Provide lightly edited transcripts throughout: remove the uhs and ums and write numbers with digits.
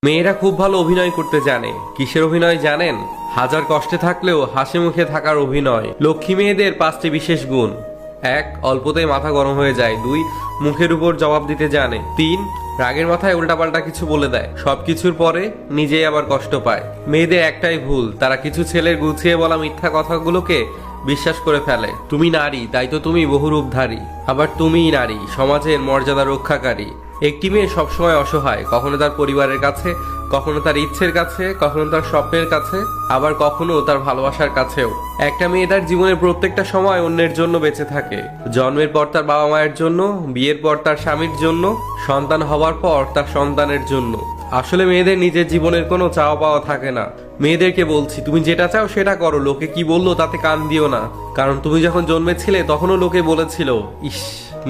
মেয়েরা খুব ভালো অভিনয় করতে জানে। কিসের অভিনয় জানেন? হাজার কষ্টে থাকলেও হাসি মুখে থাকার অভিনয়। লক্ষ্মী মেয়েদের 5টি বিশেষ গুণ: 1. অল্পতেই মাথা গরম হয়ে যায়। 2. মুখের উপর জবাব দিতে জানে। 3. রাগের মাথায় উল্টাপাল্টা কিছু বলে দেয়। সবকিছুর পরে নিজেই আবার কষ্ট পায়। মেয়েদের একটাই ভুল, তারা কিছু ছেলের গুছিয়ে বলা মিথ্যা কথাগুলোকে বিশ্বাস করে ফেলে। তুমি নারী, তাই তো তুমি বহুরূপধারী। আবার তুমিই নারী, সমাজের মর্যাদা রক্ষাকারী। একটি মেয়ে সবসময় অসহায়, কখনো তার পরিবারের কাছে, কখনো তার ইচ্ছের কাছে, কখনো তার স্বপ্নের কাছে, আবার কখনো তার ভালোবাসার কাছেও। একটা মেয়ে তার জীবনের প্রত্যেকটা সময় অন্যের জন্য বেঁচে থাকে। জন্মের পর তার বাবা মায়ের জন্য, বিয়ের পর তার স্বামীর জন্য, সন্তান হবার পর তার সন্তানের জন্য। আসলে মেয়েদের নিজের জীবনের কোনো চাওয়া পাওয়া থাকে না। মেয়েদেরকে বলছি, তুমি যেটা চাও সেটা করো, লোকে কি বললো তাতে কান দিও না। কারণ তুমি যখন জন্মেছিলে তখনও লোকে বলেছিল, ইস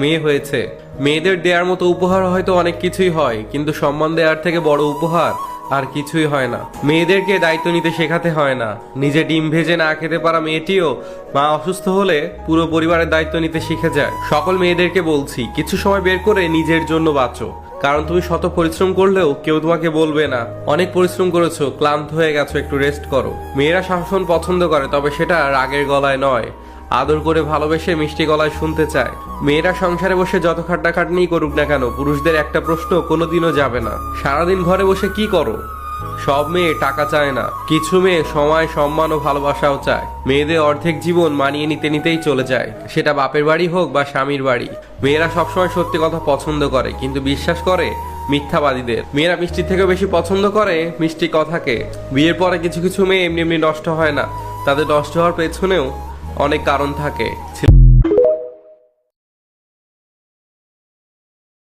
মেয়ে হয়েছে। মেয়েদের দেওয়ার মতো উপহার হয়তো অনেক কিছুই হয়, কিন্তু সম্মান দেওয়ার থেকে বড় উপহার আর কিছুই হয় না। মেয়েদেরকে দায়িত্ব নিতে শেখাতে হয় না। নিজে ডিম ভেজে না খেতে পারা মেয়েটিও মা অসুস্থ হলে পুরো পরিবারের দায়িত্ব নিতে শিখে যায়। সকল মেয়েদেরকে বলছি, কিছু সময় বের করে নিজের জন্য বাঁচো। কারণ তুমি শত পরিশ্রম করলেও কেউ তোমাকে বলবে না অনেক পরিশ্রম করেছো, ক্লান্ত হয়ে গেছো, একটু রেস্ট করো। মেয়েরা শাসন পছন্দ করে, তবে সেটা রাগের গলায় নয়, আদর করে ভালোবেসে মিষ্টি গলায় শুনতে চায়। মেয়েরা সংসারে বসে যত খাট্টাখাটনি করুক না কেন, পুরুষদের একটা প্রশ্ন কোনোদিনও যাবে না, সারাদিন ঘরে বসে কি করো? সব মেয়ে টাকা চায় না, কিছু মেয়ে সময়, সম্মান ও ভালোবাসাও চায়। মেয়েদের অর্ধেক জীবন মানিয়ে নিতে নিতেই চলে যায়, সেটা বাপের বাড়ি হোক বা স্বামীর বাড়ি। মেয়েরা সবসময় সত্যি কথা পছন্দ করে, কিন্তু বিশ্বাস করে মিথ্যাবাদীদের। মেয়েরা মিষ্টির থেকেও বেশি পছন্দ করে মিষ্টি কথাকে। বিয়ের পরে কিছু কিছু মেয়ে এমনি এমনি নষ্ট হয় না, তাদের নষ্ট হওয়ার পেছনেও অনেক কারণ থাকে।